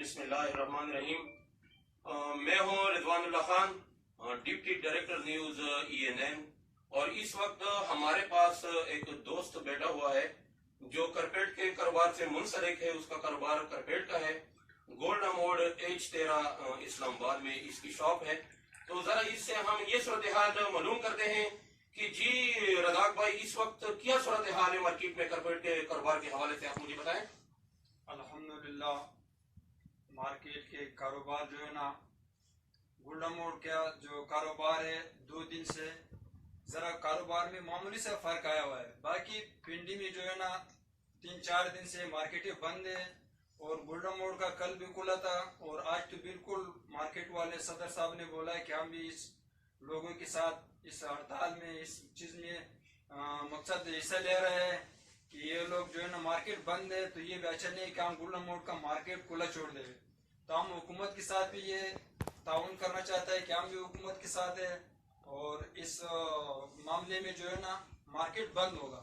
بسم اللہ الرحمن الرحیم۔ میں ہوں Rizwan Ullah Khan, deputy director news ENN، اور اس وقت ہمارے پاس ایک دوست بیٹھا ہوا ہے جو کرپیٹ کے کاروبار سے منسلک ہے۔ اس کا کاروبار کرپیٹ کا ہے، گولڈا موڑ H13 اسلام آباد میں اس کی شاپ ہے۔ تو ذرا اس سے ہم یہ صورتحال معلوم کرتے ہیں کہ جی رزاق بھائی، اس وقت کیا صورتحال ہے مارکیٹ میں کرپیٹ کے کاروبار کے حوالے سے، آپ مجھے بتائیں۔ الحمدللہ مارکیٹ کے کاروبار جو ہے نا، گولڈا موڑ کا جو کاروبار ہے 2 دن سے ذرا کاروبار میں معمولی سے فرق آیا ہوا ہے۔ باقی پنڈی میں جو ہے نا 3-4 دن سے مارکیٹیں بند ہے، اور گولڈا موڑ کا کل بھی کھلا تھا، اور آج تو بالکل مارکیٹ والے صدر صاحب نے بولا ہے کہ ہم بھی اس لوگوں کے ساتھ اس ہڑتال میں اس چیز میں مقصد حصہ لے رہے ہیں کہ یہ لوگ جو ہے نا مارکیٹ بند ہے، تو یہ بھی اچھا نہیں ہے کہ ہم گولڈا موڑ کا مارکیٹ کھلا چھوڑ دیں۔ تو ہم حکومت کے ساتھ بھی یہ تعاون کرنا چاہتا ہے کہ ہم بھی حکومت کے ساتھ ہیں، اور اس معاملے میں جو ہے نا مارکیٹ بند ہوگا۔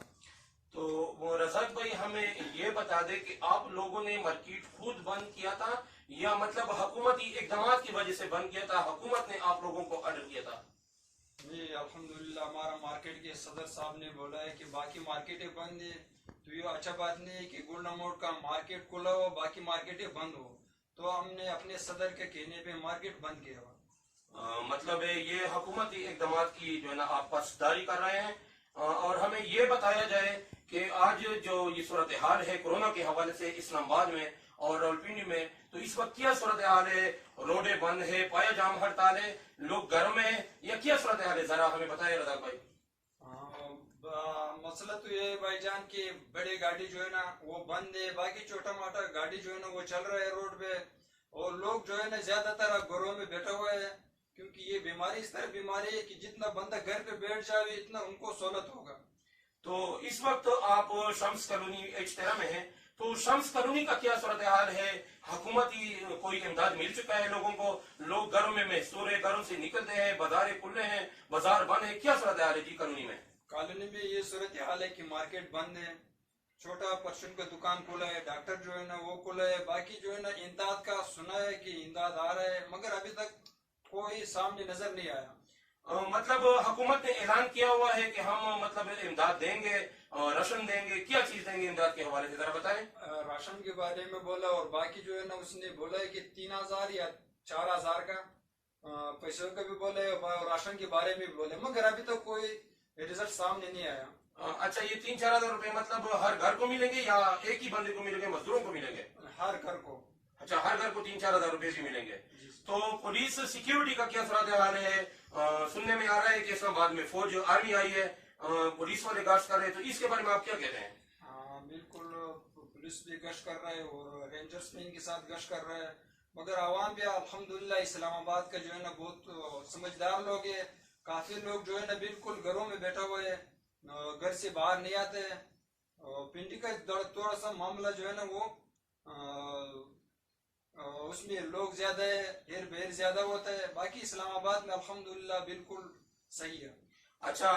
تو وہ رزاق بھائی ہمیں یہ بتا دے کہ آپ لوگوں نے مارکیٹ خود بند کیا تھا یا مطلب حکومتی اقدامات کی وجہ سے بند کیا تھا، حکومت نے آپ لوگوں کو آرڈر کیا تھا؟ جی الحمدللہ ہمارا مارکیٹ کے صدر صاحب نے بولا ہے کہ باقی مارکیٹیں بند ہیں، تو یہ اچھا بات نہیں ہے کہ گولڈا موڑ کا مارکیٹ کھلا ہو باقی مارکیٹیں بند ہو، تو ہم نے اپنے صدر کے کہنے پہ مارکیٹ بند کیا ہوا۔ مطلب یہ حکومتی اقدامات کی جو ہے نا آپ پاسداری کر رہے ہیں۔ اور ہمیں یہ بتایا جائے کہ آج جو یہ صورتحال ہے کورونا کے حوالے سے اسلام آباد میں اور راولپنڈی میں، تو اس وقت کیا صورتحال ہے؟ روڈیں بند ہے، پایا جام ہڑتال ہے، لوگ گھر میں ہیں، یا کیا صورتحال ہے؟ ذرا ہمیں بتائیں رزاق بھائی۔ مسئلہ تو یہ ہے بھائی جان کہ بڑے گاڑی جو ہے نا وہ بند ہے، باقی چھوٹا موٹا گاڑی جو ہے نا وہ چل رہا ہے روڈ پہ، اور لوگ جو ہے نا زیادہ تر گھروں میں بیٹھا ہوا ہے، کیونکہ یہ بیماری اس طرح بیماری ہے کہ جتنا بندہ گھر پہ بیٹھ جائے اتنا ان کو سہولت ہوگا۔ تو اس وقت آپ شمس کالونی H13 میں ہیں، تو شمس کالونی کا کیا صورتحال ہے؟ حکومتی کوئی امداد مل چکا ہے لوگوں کو؟ لوگ گھروں میں محصور ہیں، گھروں سے نکلتے ہیں، بازاریں کھلے ہیں، بازار بند ہے، کیا صورتحال ہے جی کالونی میں؟ کالونی میں یہ صورتحال ہے کہ مارکیٹ بند ہے، چھوٹا پرچون کا دکان کھلا ہے، ڈاکٹر جو ہے نا وہ کھلا ہے، باقی جو ہے نا امداد کا سنا ہے کہ امداد آ رہا ہے، مگر ابھی تک کوئی سامنے نظر نہیں آیا۔ مطلب حکومت نے اعلان کیا ہوا ہے کہ ہم مطلب امداد دیں گے، راشن دیں گے، کیا چیز دیں گے امداد کے حوالے سے ذرا بتائیں۔ راشن کے بارے میں بولا، اور باقی جو ہے نا اس نے بولا ہے کہ 3000 یا 4000 کا پیسوں کا بھی بولے، اور راشن کے بارے میں بھی بولے، مگر ابھی تک کوئی رزلٹ سامنے نہیں آیا۔ اچھا، یہ 3-4 ہزار روپے مطلب ہر گھر کو ملیں گے یا ایک ہی بندے کو ملیں گے، مزدوروں کو ملیں گے؟ ہر گھر کو۔ اچھا، ہر گھر کو 3-4 ہزار روپے بھی ملیں گے۔ تو پولیس سیکیورٹی کا کیا صورتحال ہے؟ سننے میں آ رہا ہے کہ اسلام آباد میں فوج آرمی آئی ہے، پولیس والے گشت کر رہے ہیں، تو اس کے بارے میں آپ کیا کہتے ہیں؟ بالکل، پولیس بھی گشت کر رہا ہے اور رینجرز بھی ان کے ساتھ گشت کر رہا ہے، مگر عوام بھی الحمدللہ اسلام آباد کا جو ہے نا بہت سمجھدار لوگ ہیں، کافی لوگ جو ہے نا بالکل گھروں میں بیٹھا ہوئے ہیں، گھر سے باہر نہیں آتے ہیں۔ پنڈی کا تھوڑا سا معاملہ جو ہے نا وہ اس میں لوگ زیادہ ہے، ہیر بھیر زیادہ ہوتا ہے، باقی اسلام آباد میں الحمدللہ بالکل صحیح ہے۔ اچھا،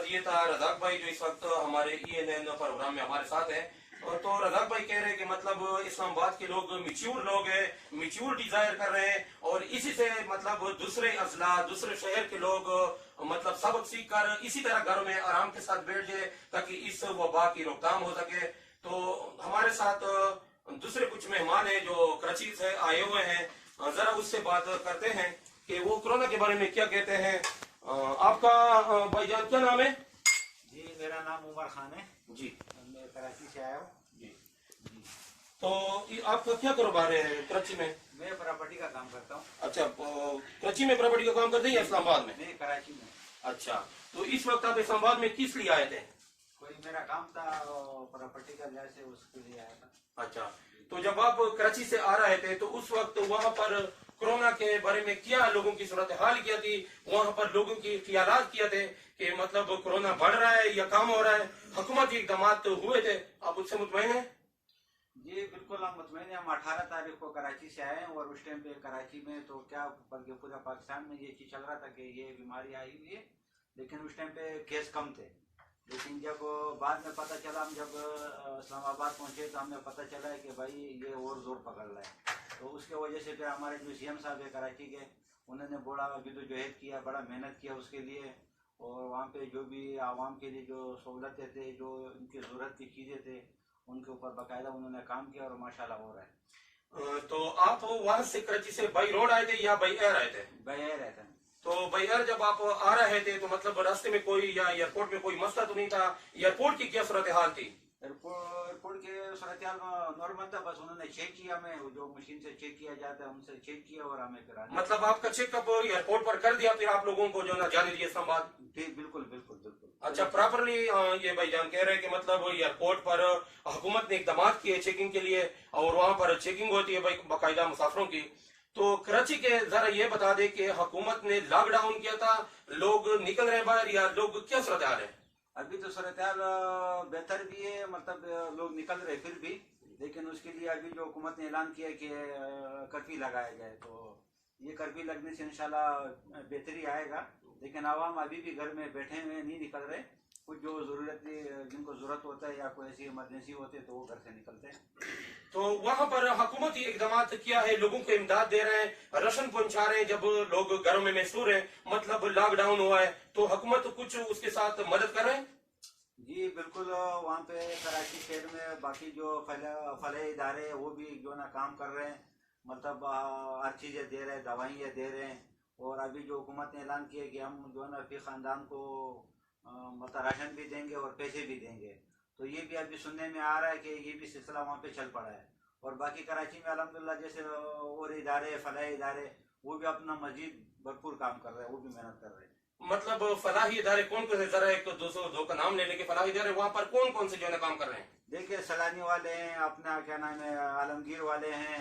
یہ تھا رزاق بھائی جو اس وقت ہمارے ENN پروگرام میں ہمارے ساتھ ہیں۔ تو رزاق بھائی کہہ رہے ہیں کہ مطلب اسلام آباد کے لوگ میچور لوگ ہیں، میچورٹی ظاہر کر رہے ہیں، اور اسی سے مطلب دوسرے اضلاع دوسرے شہر کے لوگ مطلب سبق سیکھ کر اسی طرح گھروں میں آرام کے ساتھ بیٹھ جائے تاکہ اس وبا کی روک تھام ہو سکے۔ تو ہمارے ساتھ دوسرے کچھ مہمان ہیں جو کراچی سے آئے ہوئے ہیں، ذرا اس سے بات کرتے ہیں کہ وہ کورونا کے بارے میں کیا کہتے ہیں۔ آپ کا بھائی جان کیا نام ہے؟ جی میرا نام عمر خان ہے جی، میں کراچی سے آیا ہوں۔ جی، تو آپ کا کیا کاروبار ہے کراچی میں؟ میں پراپرٹی کا کام کرتا ہوں۔ اچھا، کراچی میں پراپرٹی کا کام کرتے ہیں یا اسلام آباد میں؟ نہیں، کراچی میں۔ اچھا، تو اس وقت آپ اسلام آباد میں کس لیے آئے تھے؟ کوئی میرا کام تھا پراپرٹی کا لحاظ سے، اس کے لیے آیا تھا۔ اچھا، تو جب آپ کراچی سے آ رہے تھے تو اس وقت وہاں پر کورونا کے بارے میں کیا لوگوں کی صورتحال کیا تھی؟ وہاں پر لوگوں کی خیالات کیا تھے کہ مطلب کورونا بڑھ رہا ہے یا کم ہو رہا ہے؟ حکومتی اقدامات ہوئے تھے، آپ اس سے مطمئن ہیں؟ جی بالکل ہم مطمئن ہیں۔ ہم 18 تاریخ کو کراچی سے آئے ہیں، اور اس ٹائم پہ کراچی میں تو کیا بلکہ پورا پاکستان میں یہ چیز چل رہا تھا کہ یہ بیماری آئی ہوئی ہے، لیکن اس ٹائم پہ کیس کم تھے۔ لیکن جب بعد میں پتہ چلا، ہم جب اسلام آباد پہنچے تو ہمیں پتہ چلا ہے کہ بھائی یہ اور زور پکڑ رہا ہے۔ تو اس کی وجہ سے پھر ہمارے جو سی ایم صاحب ہے کراچی کے، انہوں نے بڑا جدوجہد کیا، بڑا محنت کیا اس کے لیے، اور وہاں پہ جو بھی عوام کے لیے جو سہولتیں تھے، جو ان کی ضرورت کی چیزیں تھے، ان کے اوپر باقاعدہ انہوں نے کام کیا، اور ماشاءاللہ ہو رہا ہے۔ تو آپ وہاں سے کراچی سے بائی روڈ آئے تھے یا بائی ایئر آئے تھے؟ بھیا رہتا ہے۔ تو بائی ایئر جب آپ آ رہے تھے تو مطلب راستے میں کوئی یا ایئرپورٹ میں کوئی مسئلہ تو نہیں تھا؟ ایئرپورٹ کی کیا صورتحال تھی؟ ایئرپورٹ کے صورتحال نارمل تھا، بس انہوں نے چیک کیا، ہمیں جو مشین سے چیک کیا جاتا ہے ان سے چیک کیا، اور ہمیں پھر مطلب آپ کا چیک اپ ایئرپورٹ پر کر دیا، پھر آپ لوگوں کو جو نا جانے دیے اسلام آباد؟ ٹھیک، بالکل بالکل بالکل۔ اچھا، پراپرلی یہ بھائی جان کہہ رہے ہیں کہ مطلب ایئرپورٹ پر حکومت نے اقدامات کیے چیکنگ کے لیے، اور وہاں پر چیکنگ ہوتی ہے بھائی باقاعدہ مسافروں کی۔ تو کراچی کے ذرا یہ بتا دیں کہ حکومت نے لاک ڈاؤن کیا تھا، لوگ نکل رہے ہیں باہر یا لوگ کیا صورتحال ہے؟ ابھی تو صورتحال بہتر بھی ہے، مطلب لوگ نکل رہے پھر بھی، لیکن اس کے لیے ابھی جو حکومت نے اعلان کیا کہ کرفیو لگایا جائے، تو یہ کرفیو لگنے سے انشاءاللہ بہتری آئے گا، لیکن عوام ابھی بھی گھر میں بیٹھے ہوئے نہیں نکل رہے، کچھ جو جن کو ضرورت ہوتا ہے یا کوئی ایسی ایمرجنسی ہوتی ہے تو وہ گھر سے نکلتے ہیں۔ تو وہاں پر حکومتی اقدامات کیا ہے؟ لوگوں کو امداد دے رہے ہیں، راشن پہنچا رہے ہیں جب لوگ گھروں میں محصور ہیں، مطلب لاک ڈاؤن ہوا ہے تو حکومت کچھ اس کے ساتھ مدد کر رہے ہیں؟ جی بالکل، وہاں پہ کراچی شہر میں باقی جو فلاحی ادارے ہیں وہ بھی جو نا کام کر رہے ہیں، مطلب ہر چیزیں دے رہے ہیں، دوائیاں دے رہے ہیں، اور ابھی جو حکومت نے اعلان کیا کہ ہم جو ہے نا فی خاندان کو مطلب راشن بھی دیں گے اور پیسے بھی دیں گے، تو یہ بھی ابھی سننے میں آ رہا ہے کہ یہ بھی سلسلہ وہاں پہ چل پڑا ہے۔ اور باقی کراچی میں الحمدللہ جیسے اور ادارے، فلاحی ادارے، وہ بھی اپنا مزید بھرپور کام کر رہے ہیں، وہ بھی محنت کر رہے ہیں۔ مطلب فلاحی ادارے کون کون سے؟ ذرا ایک دو کا نام لینے کے فلاحی ادارے وہاں پر کون کون سے جو ہے کام کر رہے ہیں؟ دیکھیے، سیلانی والے ہیں، اپنا کیا نام ہے عالمگیر والے ہیں،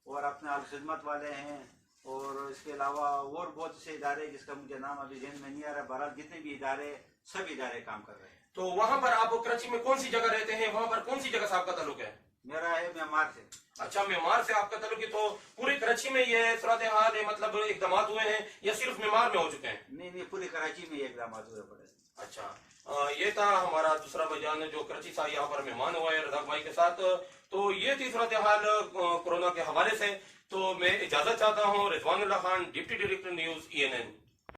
اور اپنے الخدمت والے ہیں، اور اس کے علاوہ اور بہت سے ادارے جس کا مجھے نام ابھی ذہن میں نہیں آ رہا، بہرحال جتنے بھی ادارے، سب ادارے کام کر رہے ہیں۔ تو وہاں پر آپ کراچی میں کون سی جگہ رہتے ہیں؟ وہاں پر کون سی جگہ سے آپ کا تعلق ہے؟ میرا ہے معمار سے۔ اچھا، معمار سے آپ کا تعلق ہے، تو پوری کراچی میں یہ صورتحال ہے، مطلب اقدامات ہوئے ہیں یا صرف معمار میں ہو چکے ہیں؟ نہیں، پوری کراچی میں یہ اقدامات ہوئے پڑے۔ اچھا، یہ تھا ہمارا دوسرا بیان جو کراچی سے یہاں پر مہمان ہوا ہے رزاق بھائی کے ساتھ۔ تو یہ تھی صورتحال کورونا کے حوالے سے۔ تو میں اجازت چاہتا ہوں، Rizwan Ullah Khan, deputy director news ENN۔